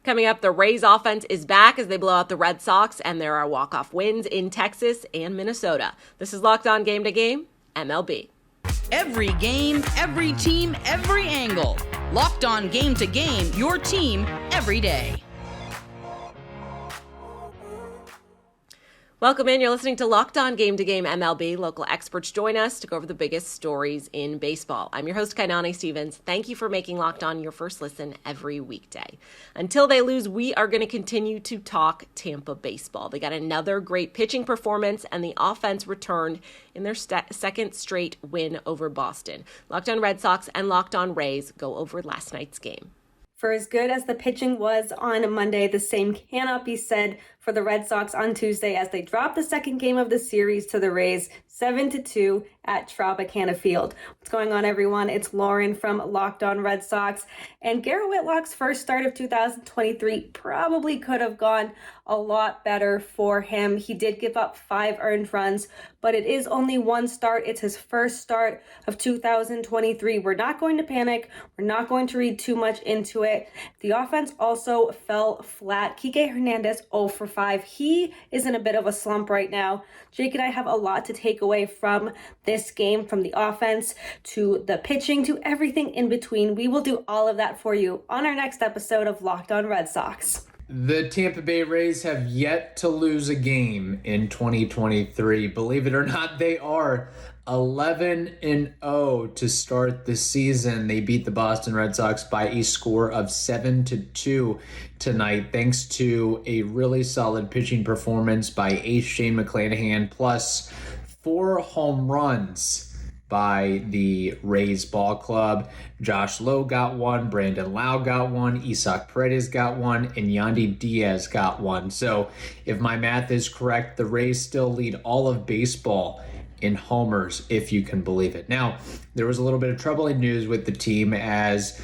Coming up, the Rays offense is back as they blow out the Red Sox, and there are walk-off wins in Texas and Minnesota. This is Locked On Game to Game, MLB. Every game, every team, every angle. Locked On Game to Game, your team every day. Welcome in. You're listening to Locked On Game to Game MLB. Local experts join us to go over the biggest stories in baseball. I'm your host, Kainani Stevens. Thank you for making Locked On your first listen every weekday. Until they lose, we are going to continue to talk Tampa baseball. They got another great pitching performance, and the offense returned in their second straight win over Boston. Locked On Red Sox and Locked On Rays go over last night's game. For as good as the pitching was on Monday, the same cannot be said for the Red Sox on Tuesday as they dropped the second game of the series to the Rays 7-2 at Tropicana Field. What's going on, everyone? It's Lauren from Locked On Red Sox. And Garrett Whitlock's first start of 2023 probably could have gone a lot better for him. He did give up 5 earned runs, but it is only one start. It's his first start of 2023. We're not going to panic. We're not going to read too much into it. The offense also fell flat. Kike Hernandez 0 for 5. He is in a bit of a slump right now. Jake and I have a lot to take away from this game, from the offense to the pitching to everything in between. We will do all of that for you on our next episode of Locked On Red Sox. The Tampa Bay Rays have yet to lose a game in 2023. Believe it or not, they are 11-0 to start the season. They beat the Boston Red Sox by a score of 7-2 tonight, thanks to a really solid pitching performance by ace Shane McClanahan, plus 4 home runs by the Rays ball club. Josh Lowe got 1, Brandon Lau got 1, Isaac Paredes got 1, and Yandy Diaz got 1. So if my math is correct, the Rays still lead all of baseball in homers, if you can believe it. Now, there was a little bit of troubling news with the team as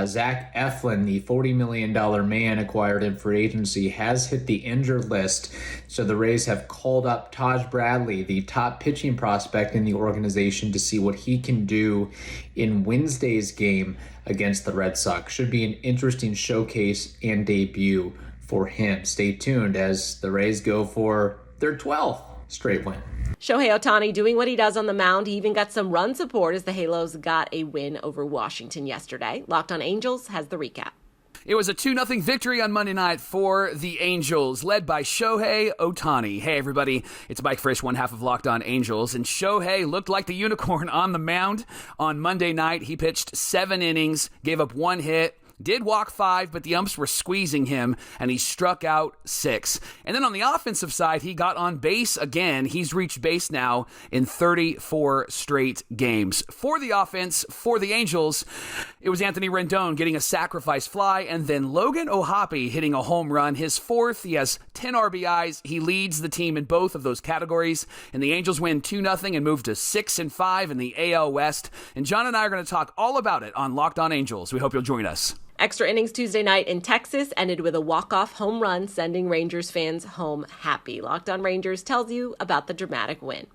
Zach Eflin, the $40 million man acquired in free agency, has hit the injured list. So the Rays have called up Taj Bradley, the top pitching prospect in the organization, to see what he can do in Wednesday's game against the Red Sox. Should be an interesting showcase and debut for him. Stay tuned as the Rays go for their 12th straight win. Shohei Ohtani doing what he does on the mound. He even got some run support as the Halos got a win over Washington yesterday. Locked On Angels has the recap. It was a 2-0 victory on Monday night for the Angels, led by Shohei Ohtani. Hey, everybody, it's Mike Frisch, one half of Locked On Angels, and Shohei looked like the unicorn on the mound on Monday night. He pitched 7 innings, gave up 1 hit, did walk 5, but the umps were squeezing him, and he struck out 6. And then on the offensive side, he got on base again. He's reached base now in 34 straight games. For the offense, for the Angels, it was Anthony Rendon getting a sacrifice fly, and then Logan O'Hoppe hitting a home run, his 4th. He has 10 RBIs. He leads the team in both of those categories, and the Angels win 2-0 and move to 6-5 in the AL West. And John and I are going to talk all about it on Locked On Angels. We hope you'll join us. Extra innings Tuesday night in Texas ended with a walk-off home run, sending Rangers fans home happy. Locked On Rangers tells you about the dramatic win.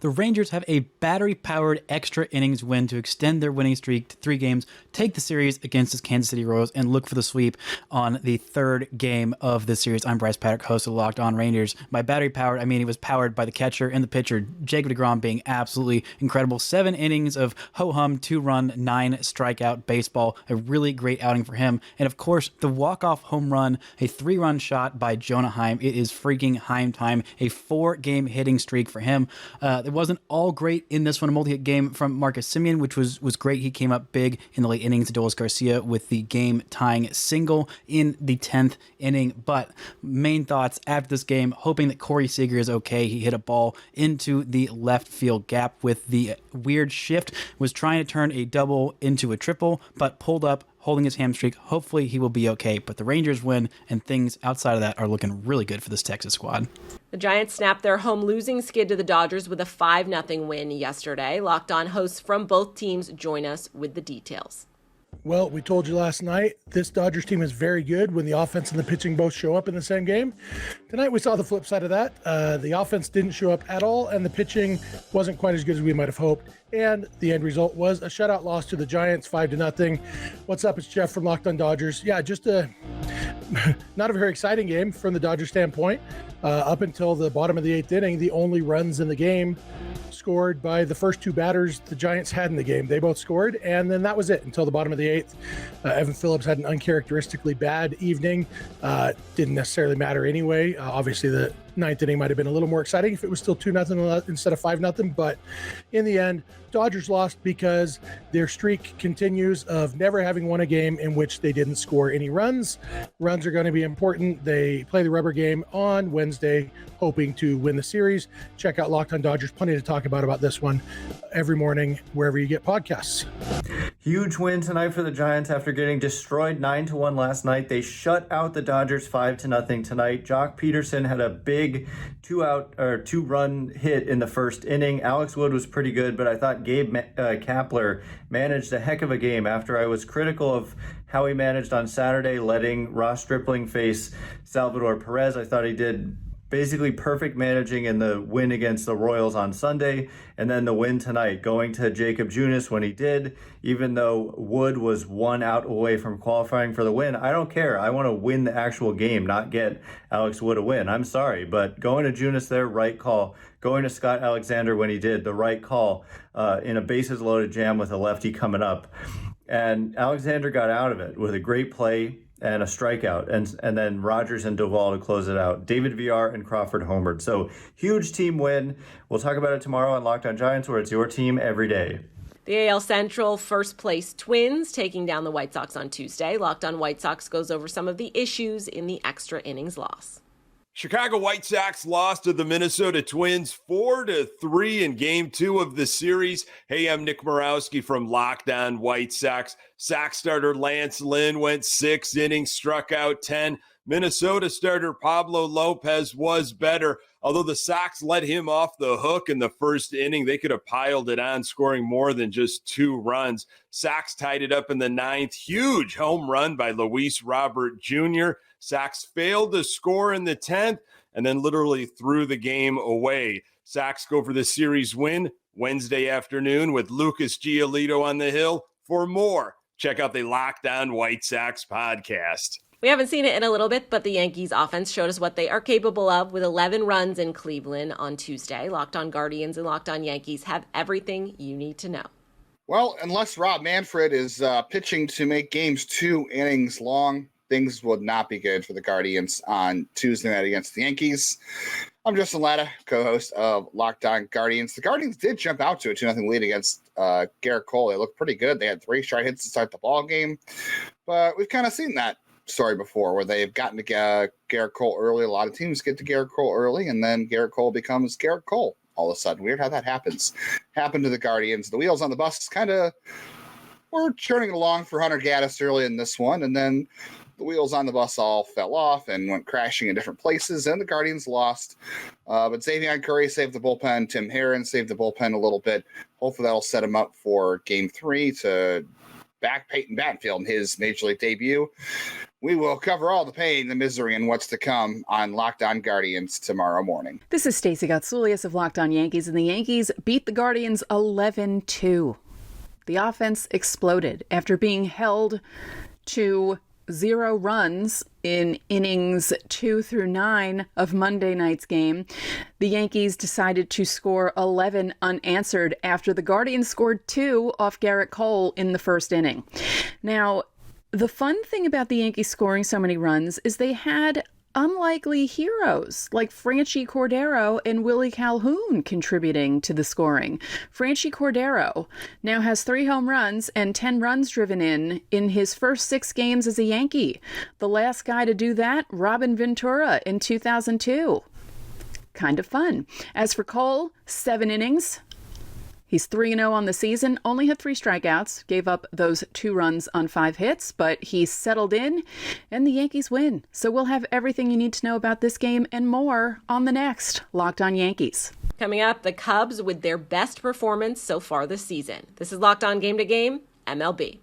The Rangers have a battery-powered extra innings win to extend their winning streak to 3 games, take the series against the Kansas City Royals, and look for the sweep on the 3rd game of the series. I'm Bryce Paddock, host of Locked On Rangers. By battery-powered, I mean it was powered by the catcher and the pitcher, Jacob deGrom, being absolutely incredible. 7 innings of ho-hum, 2-run, 9-strikeout baseball. A really great outing for him. And, of course, the walk-off home run, a 3-run shot by Jonah Heim. It is freaking Heim time. A 4-game hitting streak for him. It wasn't all great in this one. A multi-hit game from Marcus Semien, which was great. He came up big in the late innings. Adolis Garcia with the game-tying single in the 10th inning. But main thoughts after this game, hoping that Corey Seager is okay. He hit a ball into the left field gap with the weird shift, was trying to turn a double into a triple, but pulled up, holding his hamstring. Hopefully he will be okay, but the Rangers win, and things outside of that are looking really good for this Texas squad. The Giants snapped their home losing skid to the Dodgers with a 5-0 win yesterday. Locked On hosts from both teams join us with the details. Well, we told you last night, this Dodgers team is very good when the offense and the pitching both show up in the same game. Tonight, we saw the flip side of that. The offense didn't show up at all, and the pitching wasn't quite as good as we might have hoped. And the end result was a shutout loss to the Giants, 5-0. What's up? It's Jeff from Locked On Dodgers. Yeah, just not a very exciting game from the Dodgers standpoint. Up until the bottom of the 8th inning, the only runs in the game scored by the first two batters the Giants had in the game. They both scored, and then that was it until the bottom of the 8th. Evan Phillips had an uncharacteristically bad evening. Didn't necessarily matter anyway. Obviously, the 9th inning might have been a little more exciting if it was still 2-0 instead of 5-0. But in the end, Dodgers lost because their streak continues of never having won a game in which they didn't score any runs. Runs are going to be important. They play the rubber game on Wednesday, hoping to win the series. Check out Locked On Dodgers. Plenty to talk about this one every morning, wherever you get podcasts. Huge win tonight for the Giants after getting destroyed 9-1 last night. They shut out the Dodgers 5-0 tonight. Jock Peterson had a big two-run hit in the first inning. Alex Wood was pretty good, but I thought Gabe Kapler managed a heck of a game after I was critical of how he managed on Saturday, letting Ross Stripling face Salvador Perez. I thought he did basically perfect managing in the win against the Royals on Sunday, and then the win tonight, going to Jacob Junis when he did, even though Wood was 1 out away from qualifying for the win. I don't care. I want to win the actual game, not get Alex Wood a win. I'm sorry, but going to Junis there, right call. Going to Scott Alexander when he did, the right call in a bases-loaded jam with a lefty coming up. And Alexander got out of it with a great play and a strikeout, and then Rogers and Duvall to close it out. David Villar and Crawford homered. So huge team win. We'll talk about it tomorrow on Locked On Giants, where it's your team every day. The AL Central first place Twins taking down the White Sox on Tuesday. Locked On White Sox goes over some of the issues in the extra innings loss. Chicago White Sox lost to the Minnesota Twins 4-3 in Game 2 of the series. Hey, I'm Nick Morawski from Locked On White Sox. Sox starter Lance Lynn went 6 innings, struck out 10. Minnesota starter Pablo Lopez was better. Although the Sox let him off the hook in the first inning, they could have piled it on, scoring more than just 2 runs. Sox tied it up in the 9th. Huge home run by Luis Robert Jr. Sox failed to score in the 10th and then literally threw the game away. Sox go for the series win Wednesday afternoon with Lucas Giolito on the hill. For more, check out the Locked On White Sox podcast. We haven't seen it in a little bit, but the Yankees offense showed us what they are capable of with 11 runs in Cleveland on Tuesday. Locked On Guardians and Locked On Yankees have everything you need to know. Well, unless Rob Manfred is pitching to make games 2 innings long, things would not be good for the Guardians on Tuesday night against the Yankees. I'm Justin Latta, co-host of Locked On Guardians. The Guardians did jump out to a 2-0 lead against Garrett Cole. They looked pretty good. They had 3 straight hits to start the ball game, but we've kind of seen that story before where they've gotten to Garrett Cole early. A lot of teams get to Garrett Cole early, and then Garrett Cole becomes Garrett Cole all of a sudden. Weird how that happens. Happened to the Guardians. The wheels on the bus kind of were churning along for Hunter Gaddis early in this one, and then the wheels on the bus all fell off and went crashing in different places, and the Guardians lost. But Xavier Curry saved the bullpen. Tim Herron saved the bullpen a little bit. Hopefully that'll set him up for Game 3 to back Peyton Batfield in his Major League debut. We will cover all the pain, the misery, and what's to come on Locked On Guardians tomorrow morning. This is Stacey Gotsoulias of Locked On Yankees, and the Yankees beat the Guardians 11-2. The offense exploded after being held to 0 runs in innings 2 through 9 of Monday night's game. The Yankees decided to score 11 unanswered after the Guardians scored 2 off Garrett Cole in the first inning. Now, the fun thing about the Yankees scoring so many runs is they had unlikely heroes like Franchi Cordero and Willie Calhoun contributing to the scoring. Franchi Cordero now has 3 home runs and 10 runs driven in his first 6 games as a Yankee. The last guy to do that, Robin Ventura in 2002. Kind of fun. As for Cole, 7 innings. He's 3-0 on the season, only had 3 strikeouts, gave up those 2 runs on 5 hits, but he settled in, and the Yankees win. So we'll have everything you need to know about this game and more on the next Locked On Yankees. Coming up, the Cubs with their best performance so far this season. This is Locked On Game to Game, MLB.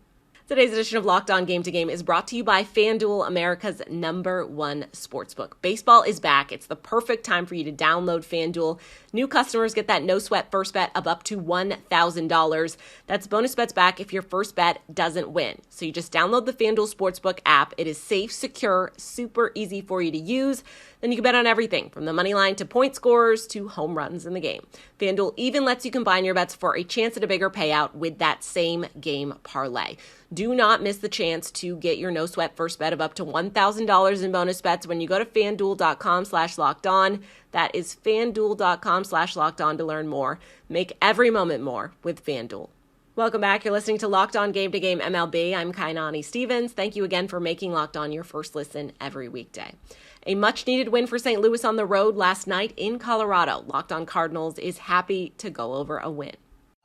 Today's edition of Locked On Game to Game is brought to you by FanDuel, America's #1 sportsbook. Baseball is back. It's the perfect time for you to download FanDuel. New customers get that no-sweat first bet of up to $1,000. That's bonus bets back if your first bet doesn't win. So you just download the FanDuel Sportsbook app. It is safe, secure, super easy for you to use. Then you can bet on everything from the money line to point scorers to home runs in the game. FanDuel even lets you combine your bets for a chance at a bigger payout with that same game parlay. Do not miss the chance to get your no-sweat first bet of up to $1,000 in bonus bets when you go to FanDuel.com/lockedon. That is FanDuel.com/lockedon to learn more. Make every moment more with FanDuel. Welcome back. You're listening to Locked On Game to Game MLB. I'm Kainani Stevens. Thank you again for making Locked On your first listen every weekday. A much-needed win for St. Louis on the road last night in Colorado. Locked On Cardinals is happy to go over a win.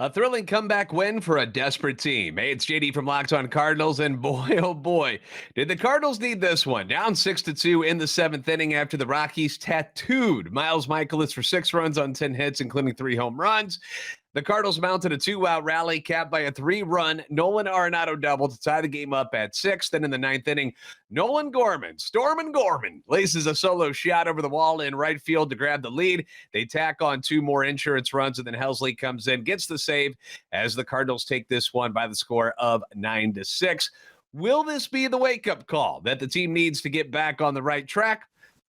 A thrilling comeback win for a desperate team. Hey, it's JD from Locked On Cardinals, and boy, oh boy, did the Cardinals need this one. Down 6-2 in the 7th inning after the Rockies tattooed Miles Michaelis for 6 runs on 10 hits, including 3 home runs. The Cardinals mounted a 2-out rally capped by a 3-run Nolan Arenado double to tie the game up at 6. Then in the 9th inning, Nolan Gorman, Stormin' Gorman, laces a solo shot over the wall in right field to grab the lead. They tack on 2 more insurance runs, and then Helsley comes in, gets the save as the Cardinals take this one by the score of 9-6. Will this be the wake-up call that the team needs to get back on the right track?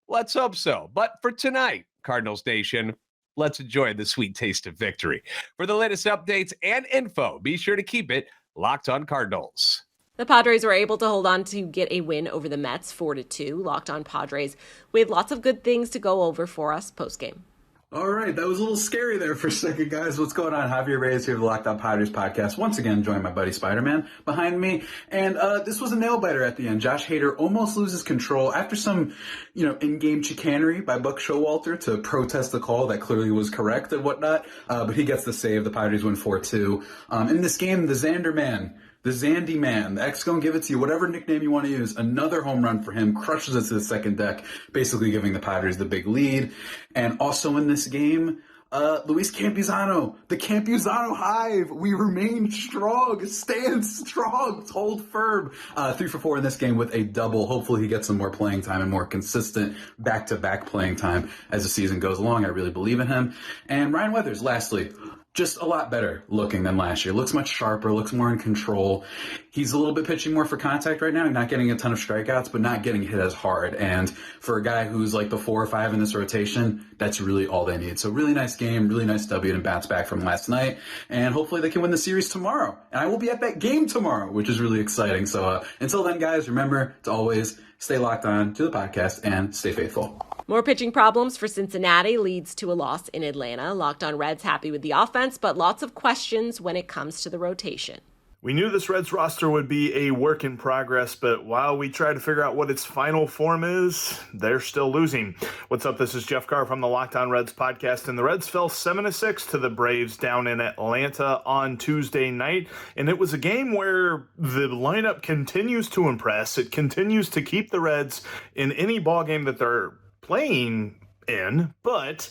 Let's hope so. But for tonight, Cardinals Nation, let's enjoy the sweet taste of victory. For the latest updates and info, be sure to keep it Locked On Cardinals. The Padres were able to hold on to get a win over the Mets 4-2. Locked On Padres. We had lots of good things to go over for us post-game. All right, that was a little scary there for a second, guys. What's going on? Javier Reyes here of the Locked On Padres podcast. Once again, joined my buddy Spider-Man behind me. And this was a nail-biter at the end. Josh Hader almost loses control after some, in-game chicanery by Buck Showalter to protest the call that clearly was correct and whatnot. But he gets the save. The Padres win 4-2. In this game, the Xander Man, the Zandy Man, the X gonna give it to you, whatever nickname you want to use. Another home run for him, crushes it to the second deck, basically giving the Padres the big lead. And also in this game, Luis Campuzano, the Campuzano Hive. We remain strong, stand strong, hold firm. 3 for 4 in this game with a double. Hopefully he gets some more playing time and more consistent back-to-back playing time as the season goes along. I really believe in him. And Ryan Weathers, lastly, just a lot better looking than last year. Looks much sharper, looks more in control. He's a little bit pitching more for contact right now. He's not getting a ton of strikeouts, but not getting hit as hard. And for a guy who's like the 4 or 5 in this rotation, that's really all they need. So really nice game, really nice W and bounce back from last night. And hopefully they can win the series tomorrow. And I will be at that game tomorrow, which is really exciting. So until then, guys, remember to always stay locked on to the podcast and stay faithful. More pitching problems for Cincinnati leads to a loss in Atlanta. Locked On Reds happy with the offense, but lots of questions when it comes to the rotation. We knew this Reds roster would be a work in progress, but while we try to figure out what its final form is, they're still losing. What's up? This is Jeff Carr from the Locked On Reds podcast, and the Reds fell 7-6 to the Braves down in Atlanta on Tuesday night, and it was a game where the lineup continues to impress. It continues to keep the Reds in any ballgame that they're playing in, but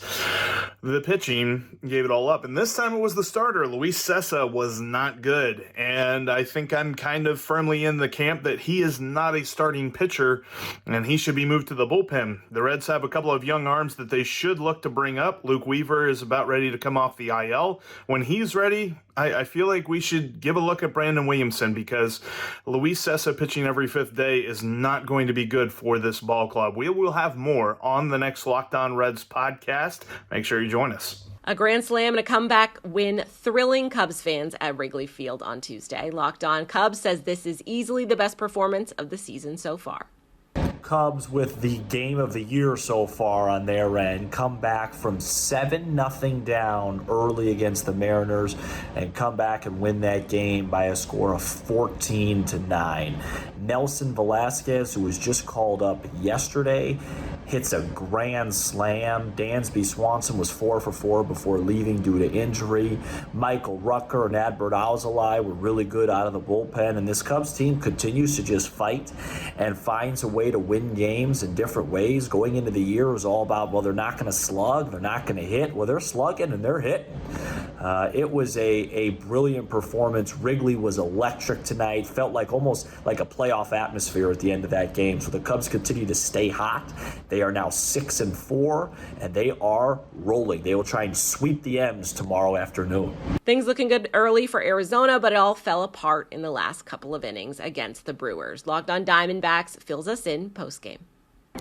the pitching gave it all up. And this time it was the starter. Luis Cessa was not good. And I think I'm kind of firmly in the camp that he is not a starting pitcher and he should be moved to the bullpen. The Reds have a couple of young arms that they should look to bring up. Luke Weaver is about ready to come off the IL. When he's ready, I feel like we should give a look at Brandon Williamson, because Luis Cessa pitching every 5th day is not going to be good for this ball club. We will have more on the next Locked On Reds podcast. Make sure you join us. A grand slam and a comeback win thrilling Cubs fans at Wrigley Field on Tuesday. Locked On Cubs says this is easily the best performance of the season so far. Cubs with the game of the year so far on their end, come back from 7-0 down early against the Mariners and come back and win that game by a score of 14-9. Nelson Velasquez, who was just called up yesterday, hits a grand slam. Dansby Swanson was 4 for 4 before leaving due to injury. Michael Rucker and Adbert Alzolay were really good out of the bullpen, and this Cubs team continues to just fight and finds a way to win games in different ways. Going into the year, it was all about, well, they're not going to slug, they're not going to hit. Well, they're slugging and they're hitting. It was a brilliant performance. Wrigley was electric tonight. Felt like almost like a playoff atmosphere at the end of that game. So the Cubs continue to stay hot. They are now 6-4, and they are rolling. They will try and sweep the M's tomorrow afternoon. Things looking good early for Arizona, but it all fell apart in the last couple of innings against the Brewers. Locked On Diamondbacks fills us in postgame.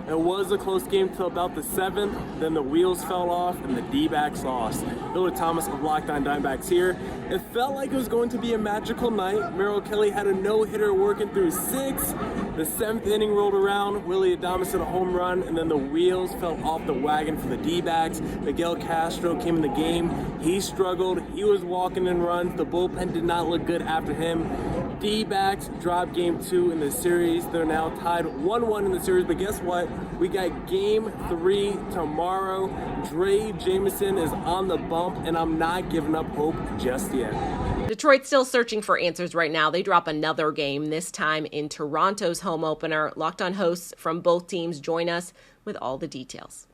It was a close game till about the 7th, then the wheels fell off and the D-backs lost. Bill Thomas of Locked On Diamondbacks here. It felt like it was going to be a magical night. Merrill Kelly had a no-hitter working through 6. The 7th inning rolled around. Willie Adames hit a home run, and then the wheels fell off the wagon for the D-backs. Miguel Castro came in the game. He struggled. He was walking in runs. The bullpen did not look good after him. D-backs dropped game 2 in the series. They're now tied 1-1 in the series, but guess what? We got game 3 tomorrow. Dre Jameson is on the bump, and I'm not giving up hope just yet. Detroit's still searching for answers right now. They drop another game, this time in Toronto's home opener. Locked On hosts from both teams join us with all the details.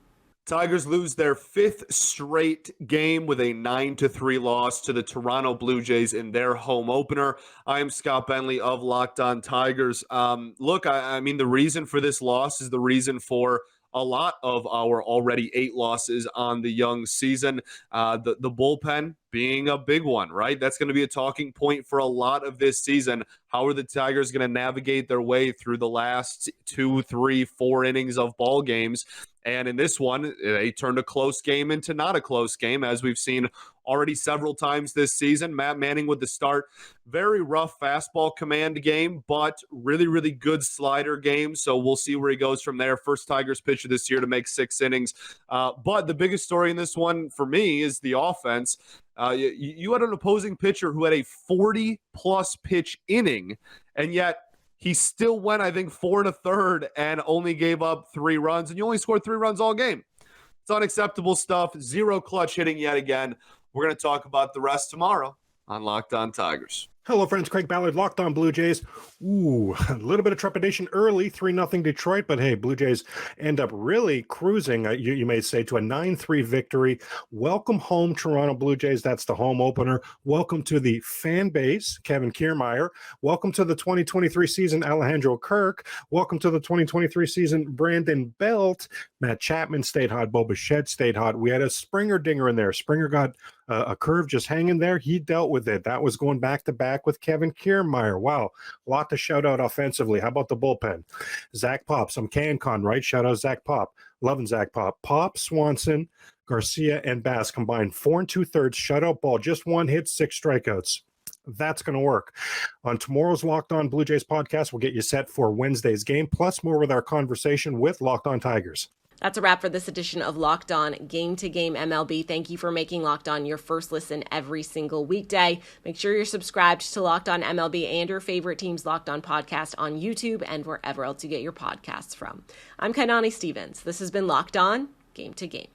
Tigers lose their 5th straight game with a 9-3 loss to the Toronto Blue Jays in their home opener. I am Scott Bentley of Locked On Tigers. Look, I mean, the reason for this loss is the reason for a lot of our already 8 losses on the young season. The bullpen being a big one, right? That's going to be a talking point for a lot of this season. How are the Tigers going to navigate their way through the last 2, 3, 4 innings of ball games? And in this one, they turned a close game into not a close game, as we've seen already several times this season. Matt Manning with the start. Very rough fastball command game, but really, really good slider game. So we'll see where he goes from there. First Tigers pitcher this year to make 6 innings. But the biggest story in this one for me is the offense. You had an opposing pitcher who had a 40-plus pitch inning, and yet he still went, I think, 4 1/3 and only gave up 3 runs, and you only scored 3 runs all game. It's unacceptable stuff. 0 clutch hitting yet again. We're going to talk about the rest tomorrow on Locked On Tigers. Hello, friends. Craig Ballard, Locked On Blue Jays. Ooh, a little bit of trepidation early, 3-0 Detroit, but hey, Blue Jays end up really cruising, you may say, to a 9-3 victory. Welcome home, Toronto Blue Jays. That's the home opener. Welcome to the fan base, Kevin Kiermaier. Welcome to the 2023 season, Alejandro Kirk. Welcome to the 2023 season, Brandon Belt. Matt Chapman stayed hot. Bo Bichette stayed hot. We had a Springer dinger in there. Springer got a curve just hanging there. He dealt with it. That was going back-to-back with Kevin Kiermaier. Wow. A lot to shout out offensively. How about the bullpen? Zach Pop, some CanCon, right? Shout out Zach Pop. Loving Zach Pop. Pop, Swanson, Garcia, and Bass combined 4 2/3 shutout ball. Just 1 hit, 6 strikeouts. That's going to work. On tomorrow's Locked On Blue Jays podcast, we'll get you set for Wednesday's game, plus more with our conversation with Locked On Tigers. That's a wrap for this edition of Locked On Game to Game MLB. Thank you for making Locked On your first listen every single weekday. Make sure you're subscribed to Locked On MLB and your favorite team's Locked On podcast on YouTube and wherever else you get your podcasts from. I'm Kainani Stevens. This has been Locked On Game to Game.